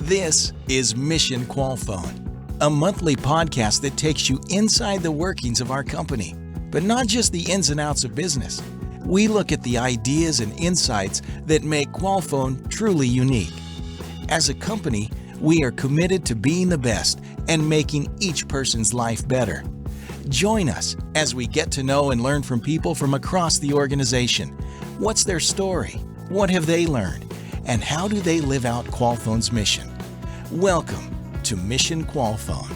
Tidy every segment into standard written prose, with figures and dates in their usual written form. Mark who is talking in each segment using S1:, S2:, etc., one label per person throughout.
S1: This is Mission Qualphone, a monthly podcast that takes you inside the workings of our company, but not just the ins and outs of business. We look at the ideas and insights that make Qualphone truly unique. As a company, we are committed to being the best and making each person's life better. Join us as we get to know and learn from people from across the organization. What's their story? What have they learned? And how do they live out Qualphone's mission? Welcome to Mission Qualphone.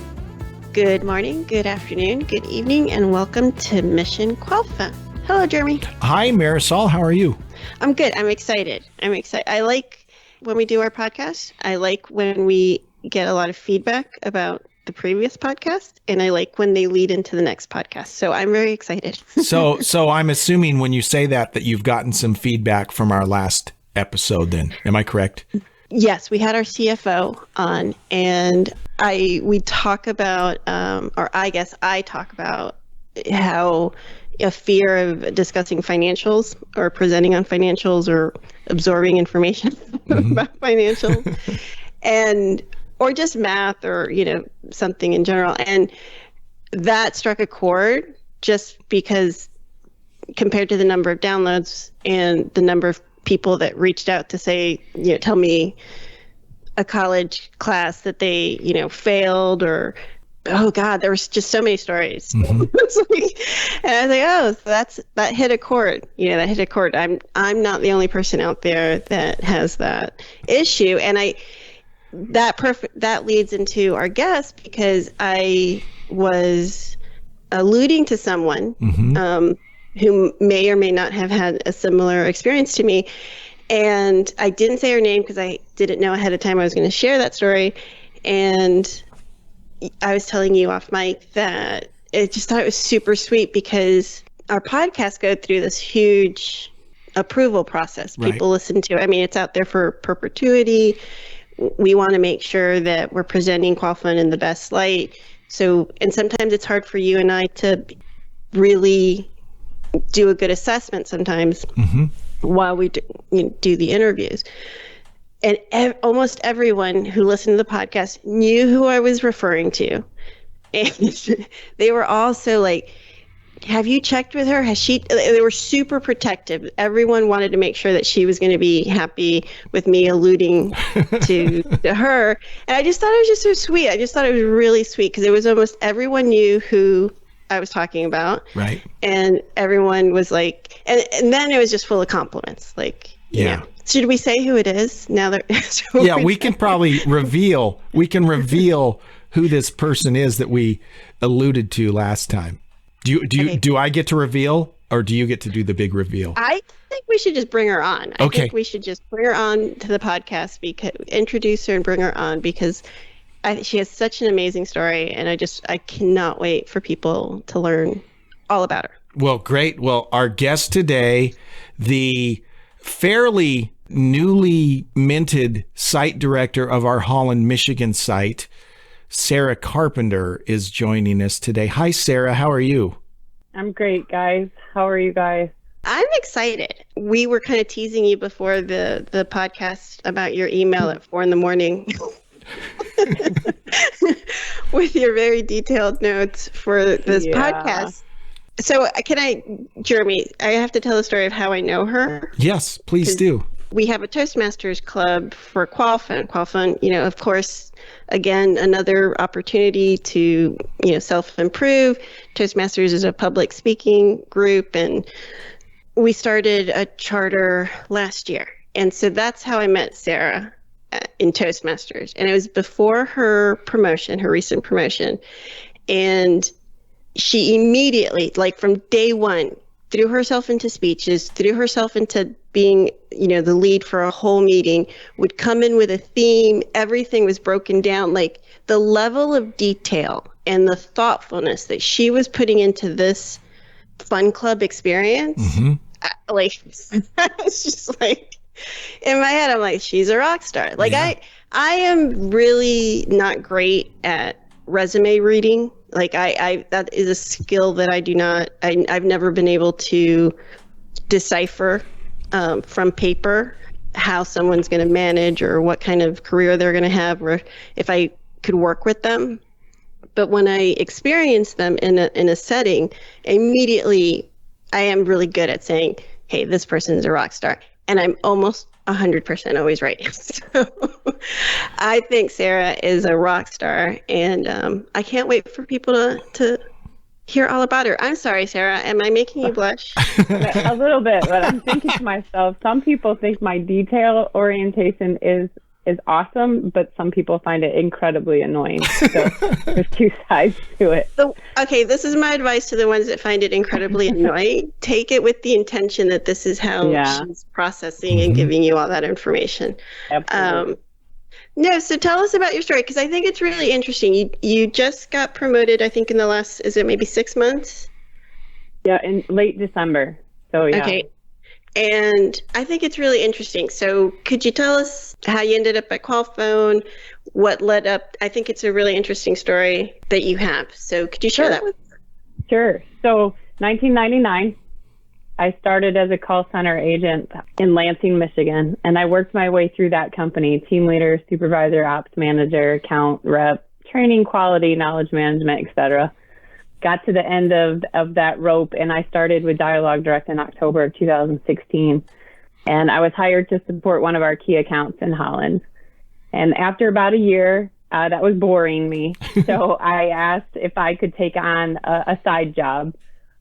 S2: Good morning, good afternoon, good evening, and welcome to Mission Qualphone. Hello, Jeremy.
S3: Hi, Marisol. How are you?
S2: I'm good. I'm excited. I like when we do our podcast. I like when we get a lot of feedback about the previous podcast, and I like when they lead into the next podcast. So I'm very excited.
S3: So I'm assuming when you say that you've gotten some feedback from our last episode then. Am I correct?
S2: Yes, we had our CFO on, and we talk about, or I guess I talk about how a fear of discussing financials or presenting on financials or absorbing information about financials or just math or, something in general. And that struck a chord just because compared to the number of downloads and the number of people that reached out to say, tell me a college class that they, failed or, oh God, there was just so many stories. Mm-hmm. And I was like, oh, so that hit a chord. That hit a chord. I'm not the only person out there that has that issue. And that leads into our guest because I was alluding to someone who may or may not have had a similar experience to me. And I didn't say her name because I didn't know ahead of time I was going to share that story. And I was telling you off mic that I just thought it was super sweet because our podcasts go through this huge approval process.
S3: Right.
S2: People listen to it. I mean, it's out there for perpetuity. We want to make sure that we're presenting Qualphone in the best light. And sometimes it's hard for you and I to really do a good assessment sometimes while we do the interviews. And almost everyone who listened to the podcast knew who I was referring to. And they were also like, have you checked with her? They were super protective. Everyone wanted to make sure that she was going to be happy with me alluding to her. And I just thought it was just so sweet. I just thought it was really sweet because it was almost everyone knew who I was talking about.
S3: Right.
S2: And everyone was like, and then it was just full of compliments. Like, should we say who it is now that?
S3: We can probably reveal who this person is that we alluded to last time. Do I get to reveal or do you get to do the big reveal?
S2: I think we should just bring her on. I think we should just bring her on to the podcast, introduce her and bring her on because she has such an amazing story, and I cannot wait for people to learn all about her. Well,
S3: great. Well, our guest today, the fairly newly minted site director of our Holland, Michigan site, Sarah Carpenter, is joining us today. Hi, Sarah. How are you?
S4: I'm great, guys. How are you guys?
S2: I'm excited. We were kind of teasing you before the podcast about your email at 4 a.m. with your very detailed notes for this podcast. So Jeremy, I have to tell the story of how I know her.
S3: Yes, please do.
S2: We have a Toastmasters club for Qualphone. Qualphone, of course, again, another opportunity to, self-improve. Toastmasters is a public speaking group, and we started a charter last year. And so that's how I met Sarah in Toastmasters. And it was before her recent promotion. And she immediately, like from day one, threw herself into speeches, threw herself into being, the lead for a whole meeting, would come in with a theme. Everything was broken down. Like the level of detail and the thoughtfulness that she was putting into this fun club experience, it's just like, in my head, I'm like, she's a rock star. Like I am really not great at resume reading. Like that is a skill that I've never been able to decipher from paper. how someone's going to manage or what kind of career they're going to have, or if I could work with them. But when I experience them in a setting, immediately I am really good at saying, hey, this person is a rock star. And I'm almost 100% always right. So I think Sarah is a rock star, and I can't wait for people to hear all about her. I'm sorry, Sarah. Am I making you blush?
S4: A little bit, but I'm thinking to myself, some people think my detail orientation is awesome, but some people find it incredibly annoying. So there's two sides to it.
S2: So, okay, this is my advice to the ones that find it incredibly annoying. Take it with the intention that this is how she's processing and giving you all that information.
S4: Absolutely.
S2: No, so tell us about your story, because I think it's really interesting. You just got promoted, I think, in the last, is it maybe 6 months?
S4: Yeah, in late December. So yeah.
S2: Okay. And I think it's really interesting. So could you tell us how you ended up at Qualphone, what led up? I think it's a really interesting story that you have. So could you share that with us?
S4: Sure. So 1999, I started as a call center agent in Lansing, Michigan, and I worked my way through that company: team leader, supervisor, ops manager, account rep, training, quality, knowledge management, etc. Got to the end of that rope, and I started with Dialogue Direct in October of 2016. And I was hired to support one of our key accounts in Holland. And after about a year, that was boring me. So I asked if I could take on a side job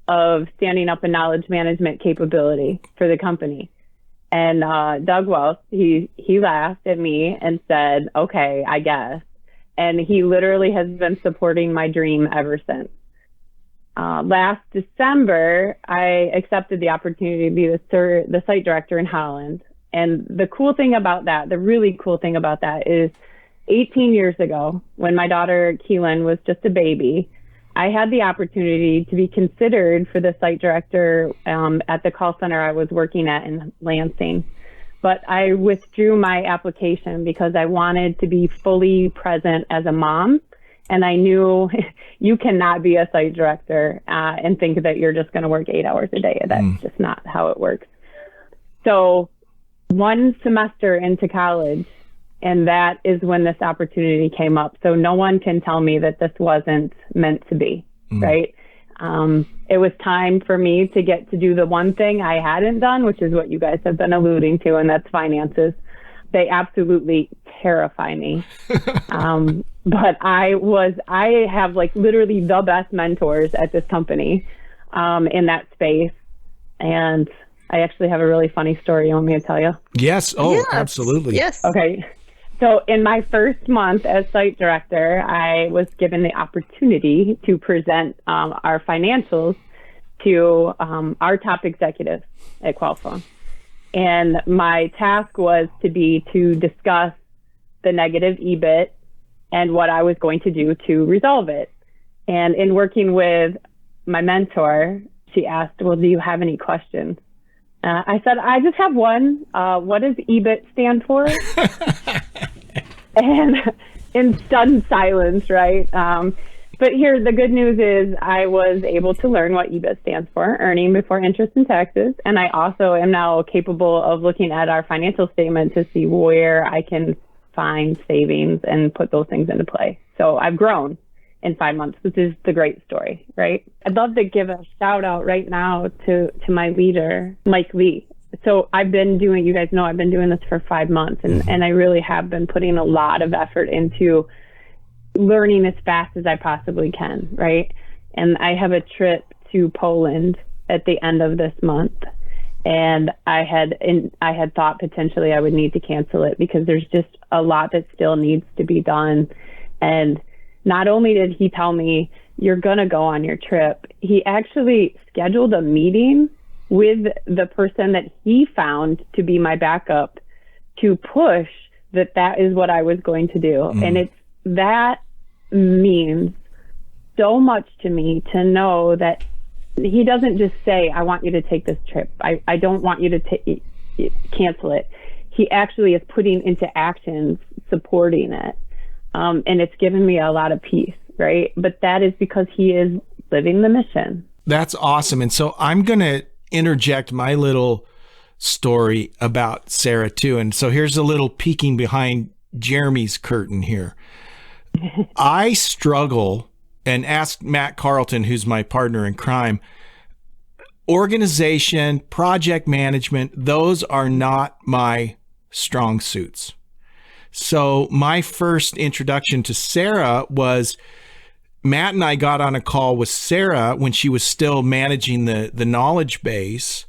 S4: of standing up a knowledge management capability for the company. And Doug Wells, he laughed at me and said, okay, I guess. And he literally has been supporting my dream ever since. Last December, I accepted the opportunity to be the site director in Holland. And the cool thing about that, the really cool thing about that is 18 years ago, when my daughter Keelan was just a baby, I had the opportunity to be considered for the site director at the call center I was working at in Lansing. But I withdrew my application because I wanted to be fully present as a mom. And I knew you cannot be a site director and think that you're just going to work 8 hours a day. That's just not how it works. So one semester into college, and that is when this opportunity came up. So no one can tell me that this wasn't meant to be, right? It was time for me to get to do the one thing I hadn't done, which is what you guys have been alluding to, and that's finances. They absolutely terrify me. But I have like literally the best mentors at this company in that space. And I actually have a really funny story you want me to tell you?
S3: Yes. Oh,
S2: Yes.
S3: absolutely.
S2: Yes.
S4: Okay. So in my first month as site director, I was given the opportunity to present our financials to our top executives at Qualphone. And my task was to discuss the negative EBIT and what I was going to do to resolve it. And in working with my mentor, she asked, well, do you have any questions? I said, I just have one. What does EBIT stand for? And in stunned silence, right? But here, the good news is I was able to learn what EBIT stands for, earning before interest and taxes. And I also am now capable of looking at our financial statement to see where I can find savings and put those things into play. So I've grown in 5 months, which is the great story, right? I'd love to give a shout out right now to my leader, Mike Lee. So I've been doing, you guys know, I've been doing this for 5 months, and I really have been putting a lot of effort into learning as fast as I possibly can, right? And I have a trip to Poland at the end of this month. And I had thought potentially I would need to cancel it because there's just a lot that still needs to be done. And not only did he tell me, you're going to go on your trip, he actually scheduled a meeting with the person that he found to be my backup to push that is what I was going to do. And that means so much to me to know that he doesn't just say, I want you to take this trip. I don't want you to cancel it. He actually is putting into actions, supporting it. And it's given me a lot of peace, right? But that is because he is living the mission.
S3: That's awesome. And so I'm going to interject my little story about Sarah too. And so here's a little peeking behind Jeremy's curtain here. I struggle, and ask Matt Carlton, who's my partner in crime. Organization, project management, those are not my strong suits. So my first introduction to Sarah was Matt and I got on a call with Sarah when she was still managing the knowledge base.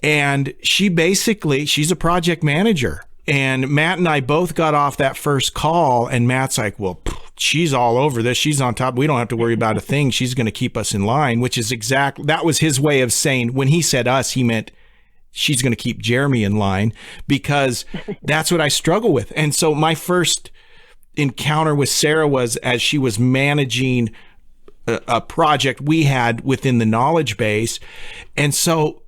S3: And she's a project manager. And Matt and I both got off that first call, and Matt's like, well, she's all over this. She's on top. We don't have to worry about a thing. She's going to keep us in line, which is that was his way of saying, when he said us, he meant she's going to keep Jeremy in line, because that's what I struggle with. And so my first encounter with Sarah was as she was managing a project we had within the knowledge base. And so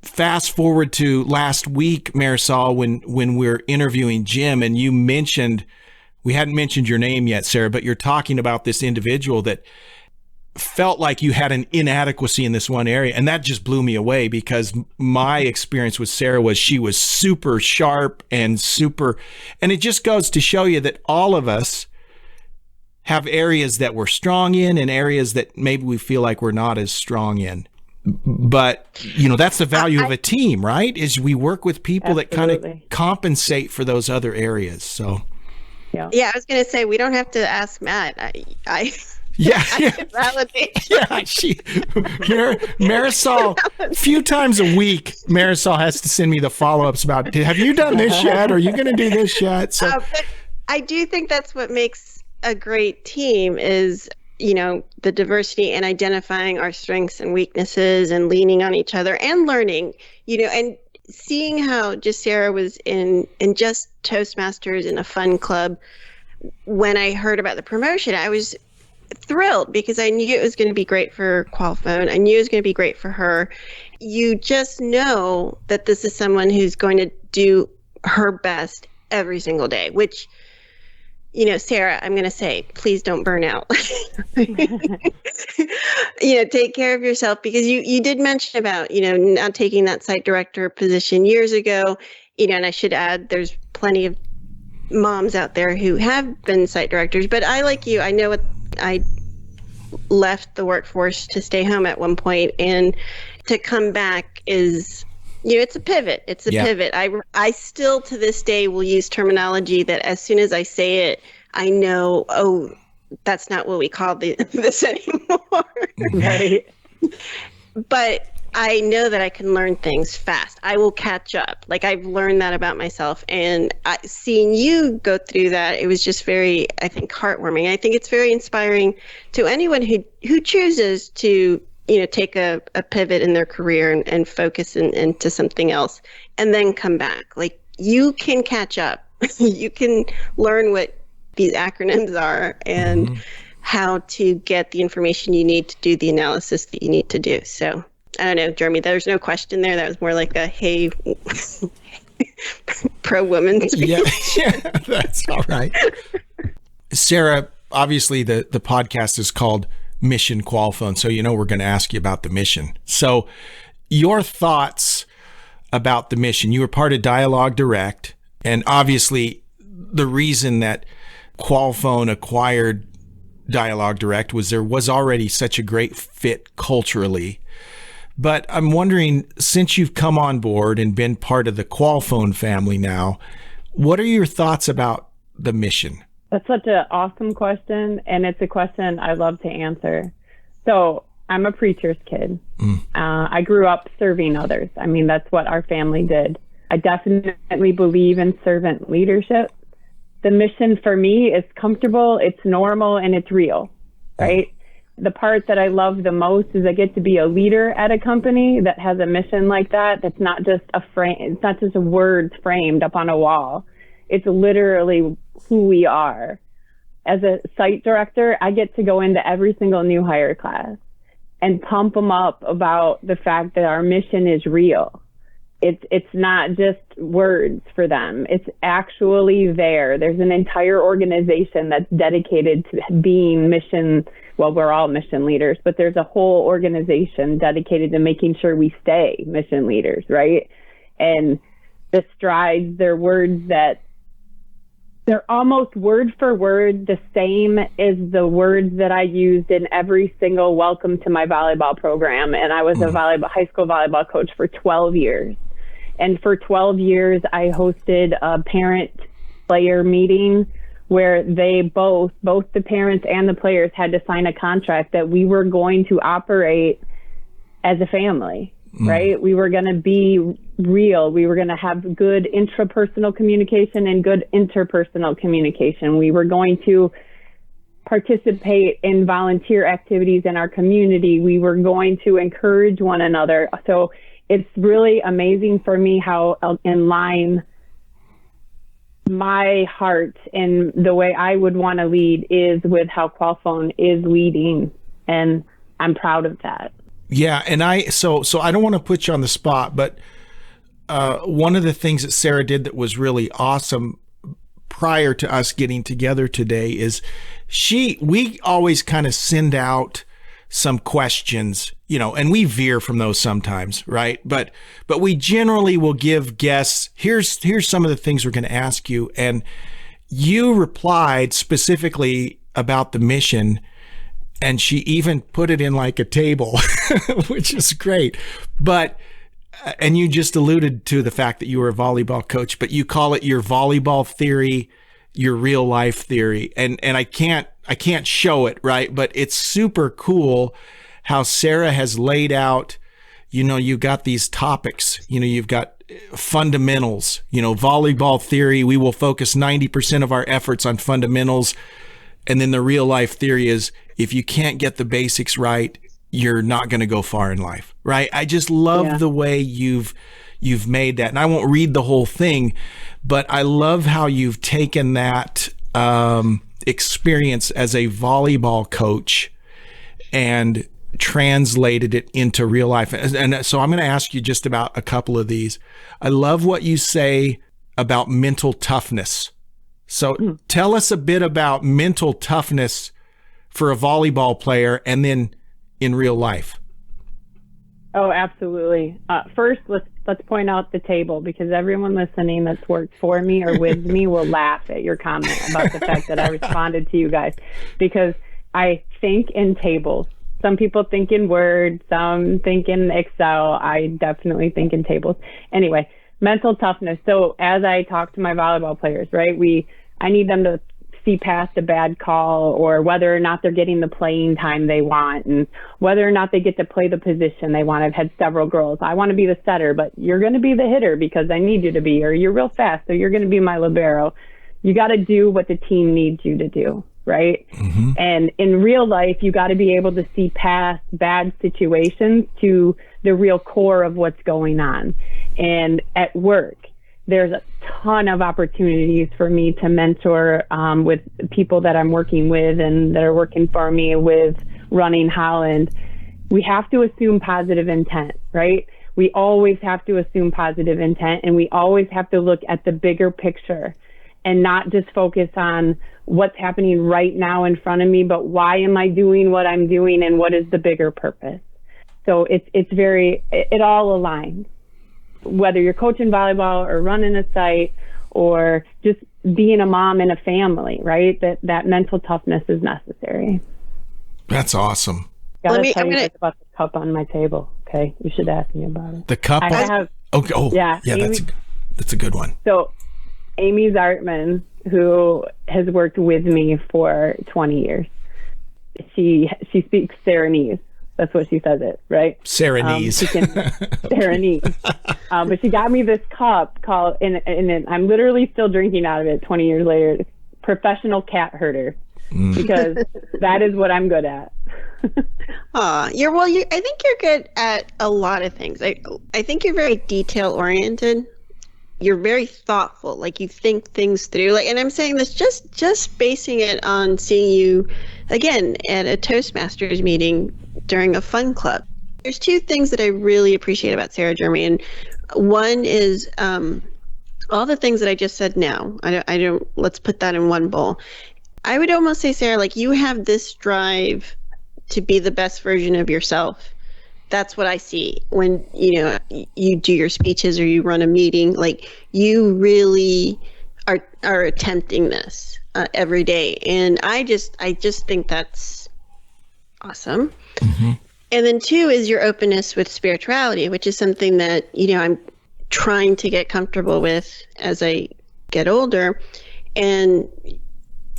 S3: fast forward to last week, Marisol, when we're interviewing Jim, and you mentioned, we hadn't mentioned your name yet, Sarah, but you're talking about this individual that felt like you had an inadequacy in this one area. And that just blew me away, because my experience with Sarah was she was super sharp and it just goes to show you that all of us have areas that we're strong in and areas that maybe we feel like we're not as strong in. But, that's the value of a team, right? Is we work with people Absolutely. That kind of compensate for those other areas. So,
S2: yeah, I was going to say, we don't have to ask Matt. I can validate.
S3: Marisol, a few times a week, Marisol has to send me the follow-ups about, have you done this yet? Are you going to do this yet? So,
S2: but I do think that's what makes a great team is, the diversity and identifying our strengths and weaknesses and leaning on each other and learning, and seeing how just Sarah was in just Toastmasters in a fun club. When I heard about the promotion, I was thrilled because I knew it was going to be great for Qualphone. I knew it was going to be great for her. You just know that this is someone who's going to do her best every single day, which, Sarah, I'm going to say, please don't burn out. Take care of yourself, because you did mention about, not taking that site director position years ago, and I should add, there's plenty of moms out there who have been site directors, but I, like you, I know what I left the workforce to stay home at one point, and to come back is, it's a pivot. It's a pivot. I still to this day will use terminology that as soon as I say it, I know, oh, that's not what we call this anymore.
S4: Right.
S2: But I know that I can learn things fast. I will catch up. Like, I've learned that about myself. And seeing you go through that, it was just very, I think, heartwarming. I think it's very inspiring to anyone who chooses to, take a pivot in their career and focus into something else and then come back. Like, you can catch up. You can learn what these acronyms are and how to get the information you need to do the analysis that you need to do. So, I don't know, Jeremy, there's no question there. That was more like a, hey, pro-woman.
S3: Yeah, that's all right. Sarah, obviously the podcast is called Mission Qualphone, so we're going to ask you about the mission. So your thoughts about the mission. You were part of Dialogue Direct, and obviously the reason that Qualphone acquired Dialogue Direct was there was already such a great fit culturally. But I'm wondering, since you've come on board and been part of the Qualphone family now, what are your thoughts about the mission?
S4: That's such an awesome question, and it's a question I love to answer. So I'm a preacher's kid. I grew up serving others. I mean, that's what our family did. I definitely believe in servant leadership. The mission for me is comfortable, it's normal, and it's real, right? The part that I love the most is I get to be a leader at a company that has a mission like that. That's not just a frame. It's not just a words framed up on a wall. It's literally who we are. As a site director, I get to go into every single new hire class and pump them up about the fact that our mission is real. It's not just words for them. It's actually there. There's an entire organization that's dedicated to being mission well, we're all mission leaders, but there's a whole organization dedicated to making sure we stay mission leaders, right? And the strides, they're words that they're almost word for word the same as the words that I used in every single welcome to my volleyball program. And I was a high school volleyball coach for 12 years. And for 12 years, I hosted a parent-player meeting where they both the parents and the players had to sign a contract that we were going to operate as a family, right? We were going to be real. We were going to have good intrapersonal communication and good interpersonal communication. We were going to participate in volunteer activities in our community. We were going to encourage one another. So it's really amazing for me how in line my heart and the way I would want to lead is with how Qualphone is leading. And I'm proud of that.
S3: Yeah. And so I don't want to put you on the spot, but one of the things that Sarah did that was really awesome prior to us getting together today is we always kind of send out some questions, and we veer from those sometimes, right? But we generally will give guests, here's some of the things we're going to ask you. And you replied specifically about the mission, and she even put it in like a table, which is great. And you just alluded to the fact that you were a volleyball coach, but you call it your volleyball theory, your real life theory. And I can't show it, right? But it's super cool how Sarah has laid out, you've got these topics, you've got fundamentals, volleyball theory. We will focus 90% of our efforts on fundamentals. And then the real life theory is if you can't get the basics right, you're not going to go far in life, right? I just love the way you've made that. And I won't read the whole thing, but I love how you've taken that experience as a volleyball coach and translated it into real life. And so I'm going to ask you just about a couple of these. I love what you say about mental toughness. So tell us a bit about mental toughness for a volleyball player and then in real life.
S4: Oh, absolutely. First, let's point out the table, because everyone listening that's worked for me or with me will laugh at your comment about the fact that I responded to you guys, because I think in tables. Some people think in Word, some think in Excel. I definitely think in tables. Anyway, mental toughness. So as I talk to my volleyball players, right, I need them to see past a bad call, or whether or not they're getting the playing time they want, and whether or not they get to play the position they want. I've had several girls. I want to be the setter, but you're going to be the hitter because I need you to be, or you're real fast, so you're going to be my libero. You got to do what the team needs you to do, right? Mm-hmm. And in real life, you got to be able to see past bad situations to the real core of what's going on. And at work, there's a ton of opportunities for me to mentor with people that I'm working with and that are working for me with running Holland. We have to assume positive intent, right? We always have to assume positive intent, and we always have to look at the bigger picture and not just focus on what's happening right now in front of me, but why am I doing what I'm doing and what is the bigger purpose? So it all aligns. Whether you're coaching volleyball or running a site or just being a mom in a family, right? That mental toughness is necessary.
S3: That's awesome.
S4: Gotta tell you about the cup on my table. Okay, you should ask me about it.
S3: The cup. Yeah. Amy, that's a good one.
S4: So, Amy Zartman, who has worked with me for 20 years, she speaks Saranese. That's what she says it, right?
S3: Saranese.
S4: Saranese. But she got me this cup called, and I'm literally still drinking out of it 20 years later, Professional Cat Herder, because that is what I'm good at.
S2: I think you're good at a lot of things. I think you're very detail oriented. You're very thoughtful, like you think things through. Like, and I'm saying this just basing it on seeing you again at a Toastmasters meeting during a fun club. There's two things that I really appreciate about Sarah Jeremy, and one is all the things that I just said now. I don't let's put that in one bowl. I would almost say, Sarah, like you have this drive to be the best version of yourself. That's what I see when, you do your speeches or you run a meeting. Like, you really are attempting this every day. And I just think that's awesome.
S3: Mm-hmm.
S2: And then 2 is your openness with spirituality, which is something that, I'm trying to get comfortable with as I get older. And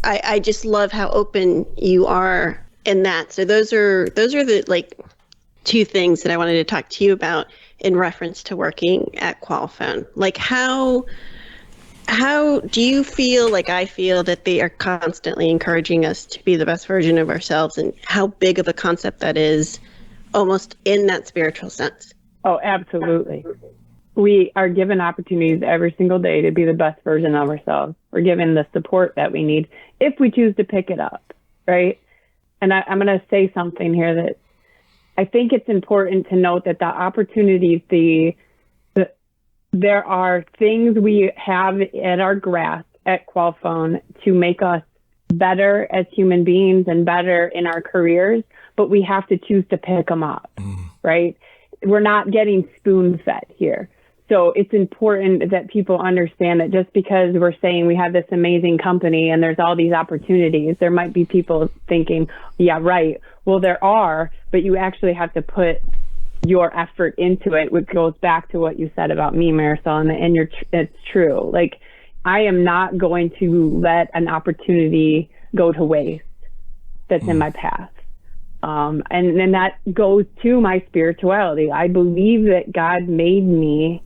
S2: I just love how open you are in that. So those are the like 2 things that I wanted to talk to you about in reference to working at Qualiphone. Like, how do you feel like I feel that they are constantly encouraging us to be the best version of ourselves, and how big of a concept that is, almost in that spiritual sense?
S4: Oh, absolutely. We are given opportunities every single day to be the best version of ourselves. We're given the support that we need if we choose to pick it up, right? And I'm going to say something here that I think it's important to note, that the opportunities, there are things we have at our grasp at Qualiphone to make us better as human beings and better in our careers, but we have to choose to pick them up, right? We're not getting spoon-fed here. So it's important that people understand that just because we're saying we have this amazing company and there's all these opportunities, there might be people thinking, yeah, right. Well, there are, but you actually have to put your effort into it, which goes back to what you said about me, Marisol, and it's true. Like, I am not going to let an opportunity go to waste that's in my path. And that goes to my spirituality. I believe that God made me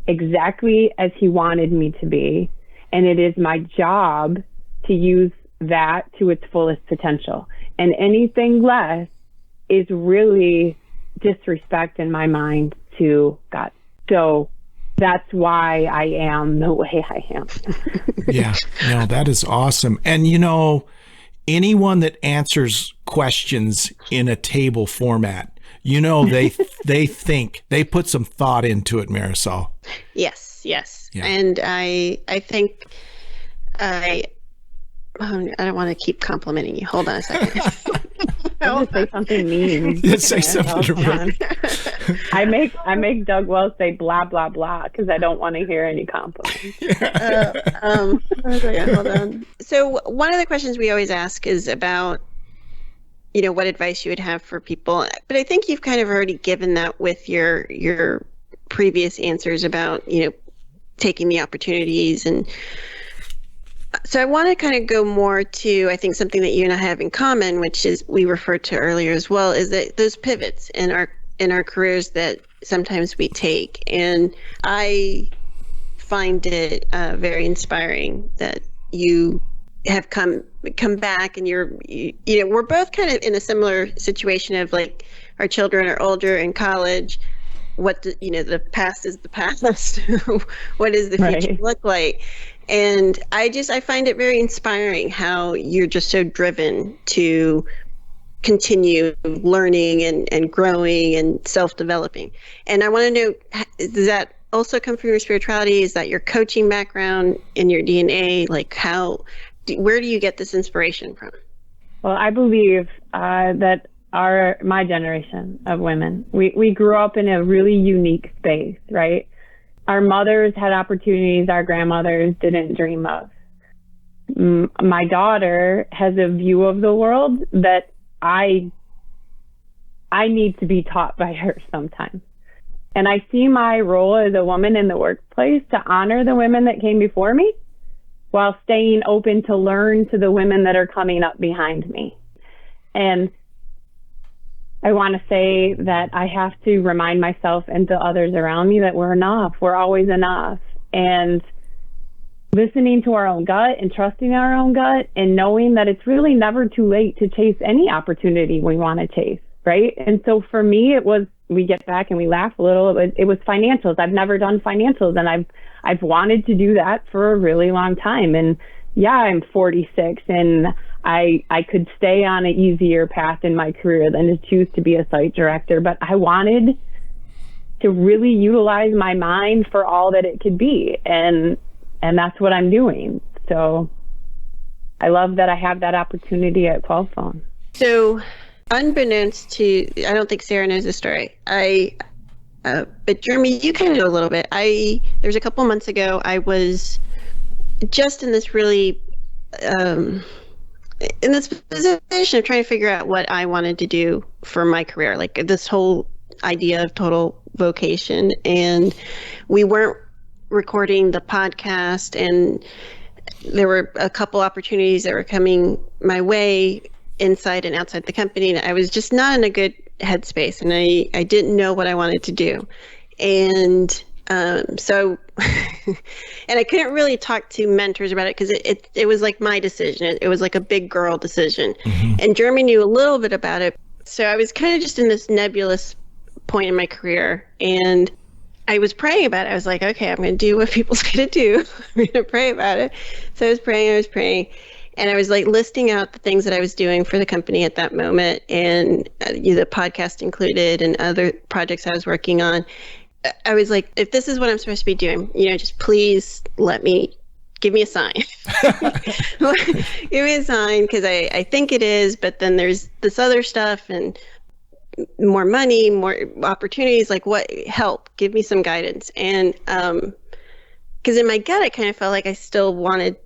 S4: exactly as he wanted me to be, and it is my job to use that to its fullest potential. And anything less is really disrespect in my mind to God. So that's why I am the way I am.
S3: Yeah, no, that is awesome. And anyone that answers questions in a table format, they think, they put some thought into it, Marisol.
S2: Yes.
S3: Yeah.
S2: And I think I don't want to keep complimenting you. Hold on a second.
S4: I'll just say something mean.
S3: Let's say something rude.
S4: I make Doug Wells say blah blah blah because I don't want to hear any compliments.
S2: Hold on. So one of the questions we always ask is about, what advice you would have for people. But I think you've kind of already given that with your previous answers about, taking the opportunities. And so I want to kind of go more to, I think, something that you and I have in common, which is we referred to earlier as well, is that those pivots in our careers that sometimes we take. And I find it very inspiring that you have come back, and we're both kind of in a similar situation of, like, our children are older in college. The past is the past. What does the future look like? And I find it very inspiring how you're just so driven to continue learning and growing and self-developing. And I want to know, does that also come from your spirituality? Is that your coaching background in your DNA? Like, where do you get this inspiration from?
S4: Well, I believe that my generation of women, we grew up in a really unique space, right? Our mothers had opportunities our grandmothers didn't dream of. My daughter has a view of the world that I need to be taught by her sometimes. And I see my role as a woman in the workplace to honor the women that came before me while staying open to learn to the women that are coming up behind me. And I want to say that I have to remind myself and the others around me that we're enough. We're always enough. And listening to our own gut and trusting our own gut and knowing that it's really never too late to chase any opportunity we want to chase, right? And so for me, we get back and we laugh a little. It was financials. I've never done financials, and I've wanted to do that for a really long time. And yeah, I'm 46, and I could stay on an easier path in my career than to choose to be a site director, but I wanted to really utilize my mind for all that it could be, and that's what I'm doing. So I love that I have that opportunity at Qualiphone.
S2: So, unbeknownst to, I don't think Sarah knows the story. But Jeremy, you kind of know a little bit. There's a couple months ago, I was just in this really, in this position of trying to figure out what I wanted to do for my career, like this whole idea of total vocation. And we weren't recording the podcast, and there were a couple opportunities that were coming my way inside and outside the company. And I was just not in a good headspace, and I didn't know what I wanted to do. And so, and I couldn't really talk to mentors about it because it was like my decision. It was like a big girl decision. Mm-hmm. And Jeremy knew a little bit about it. So I was kind of just in this nebulous point in my career, and I was praying about it. I was like, okay, I'm going to do what people's going to do. I'm going to pray about it. So I was praying. And I was like listing out the things that I was doing for the company at that moment, and the podcast included, and other projects I was working on. I was like, if this is what I'm supposed to be doing, just please give me a sign. Give me a sign, because I think it is, but then there's this other stuff and more money, more opportunities, like give me some guidance. And because in my gut, I kind of felt like I still wanted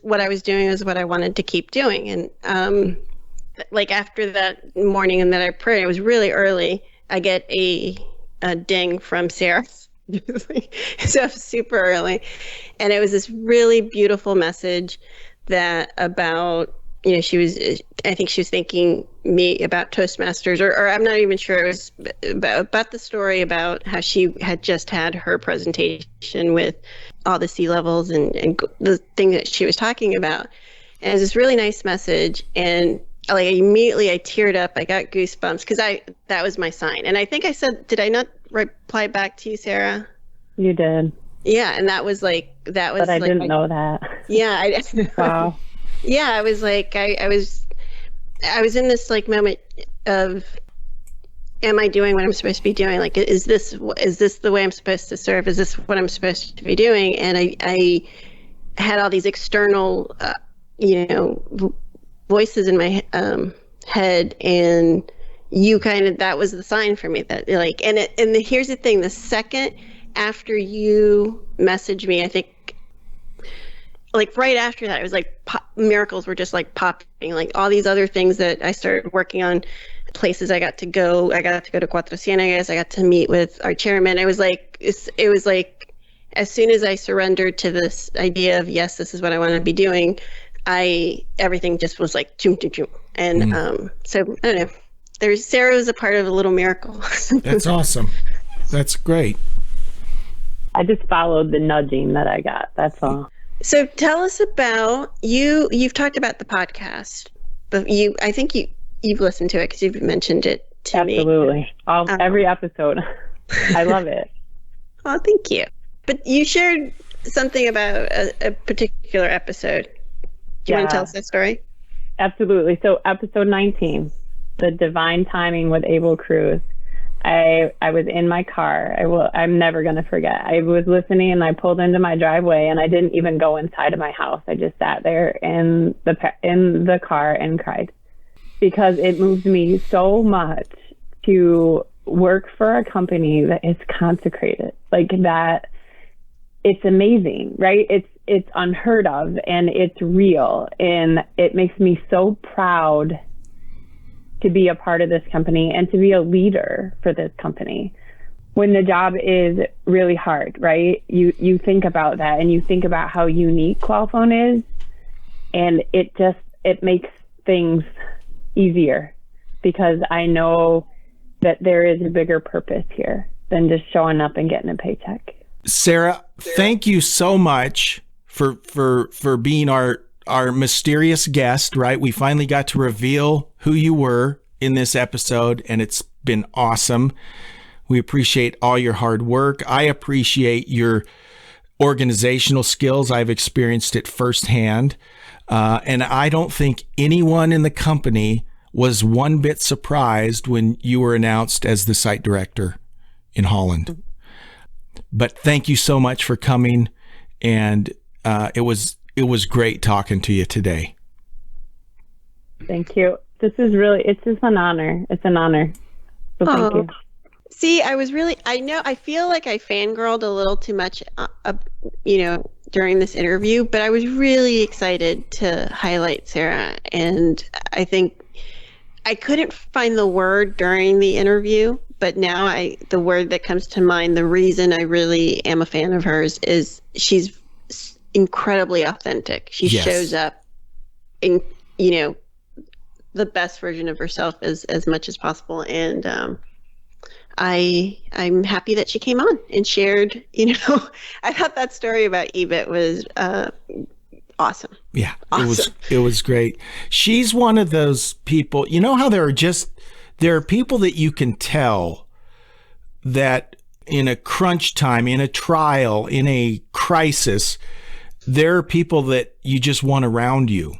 S2: what I was doing was what I wanted to keep doing. And like after that morning and that I prayed, it was really early, I get a ding from Sarah. So super early. And it was this really beautiful message about, I think she was thanking me about Toastmasters, or I'm not even sure. It was about the story about how she had just had her presentation with all the C-levels and the thing that she was talking about. And it was this really nice message. And like immediately I teared up. I got goosebumps because that was my sign. And I think I said, did I not reply back to you, Sarah?
S4: You did.
S2: Yeah. And that was. But I
S4: didn't know that.
S2: Yeah.
S4: Wow.
S2: Yeah. I was like, I was in this like moment of, am I doing what I'm supposed to be doing? Like, is this the way I'm supposed to serve? Is this what I'm supposed to be doing? And I had all these external, voices in my head, and that was the sign for me that like, here's the thing, the second after you messaged me, I think like right after that, it was like miracles were just like popping, like all these other things that I started working on, places I got to go to Cuatro Ciénegas. I got to meet with our chairman. It was like as soon as I surrendered to this idea of, yes, this is what I want to be doing, everything just was like choom, choom, choom. And so I don't know. Sarah was a part of a little miracle.
S3: That's awesome. That's great.
S4: I just followed the nudging that I got. That's all.
S2: So tell us about you. You've talked about the podcast, but I think you've listened to it because you've mentioned it to me.
S4: Absolutely. Every episode. I love it.
S2: Oh, thank you. But you shared something about a particular episode. Do you want to tell us that story?
S4: Absolutely. So episode 19, The Divine Timing with Abel Cruz. I was in my car. I'm never going to forget. I was listening, and I pulled into my driveway, and I didn't even go inside of my house. I just sat there in the car and cried, because it moved me so much to work for a company that is consecrated like that. It's amazing, right? It's unheard of, and it's real, and it makes me so proud to be a part of this company and to be a leader for this company. When the job is really hard, right? You think about that, and you think about how unique Qualphone is, and it makes things easier, because I know that there is a bigger purpose here than just showing up and getting a paycheck.
S3: Sarah, thank you so much for being our mysterious guest, right? We finally got to reveal who you were in this episode, and it's been awesome. We appreciate all your hard work. I appreciate your organizational skills. I've experienced it firsthand. And I don't think anyone in the company was one bit surprised when you were announced as the site director in Holland. But thank you so much for coming. And it was great talking to you today.
S4: Thank you. it's just an honor. It's an honor. So thank you.
S2: See, I feel like I fangirled a little too much, during this interview, but I was really excited to highlight Sarah. And I think I couldn't find the word during the interview, but now the word that comes to mind, the reason I really am a fan of hers is she's incredibly authentic. She shows up in, the best version of herself as much as possible. And I'm happy that she came on and shared, I thought that story about EBIT was awesome.
S3: Yeah,
S2: awesome.
S3: It was great. She's one of those people, how there are people that you can tell that in a crunch time, in a trial, in a crisis, there are people that you just want around you.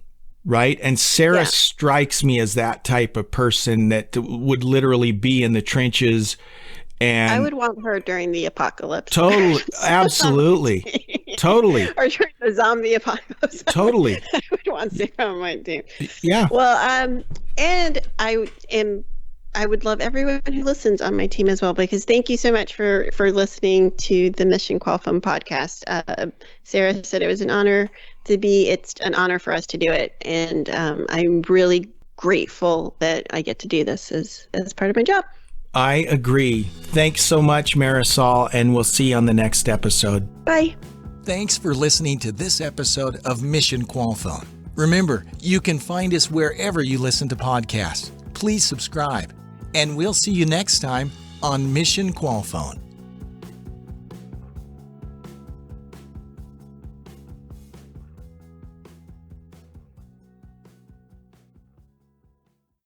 S3: Right. And Sarah strikes me as that type of person that would literally be in the trenches. And
S2: I would want her during the apocalypse.
S3: Totally. Absolutely. Totally.
S2: Or during the zombie apocalypse.
S3: Totally.
S2: I would want Sarah on my team.
S3: Yeah.
S2: Well, and I would love everyone who listens on my team as well, because thank you so much for listening to the Mission Qualphone podcast. Sarah said it was an honor it's an honor for us to do it. And I'm really grateful that I get to do this as part of my job.
S3: I agree. Thanks so much, Marisol, and we'll see you on the next episode.
S2: Bye.
S1: Thanks for listening to this episode of Mission Qualphone. Remember, you can find us wherever you listen to podcasts. Please subscribe, and we'll see you next time on Mission Qualphone.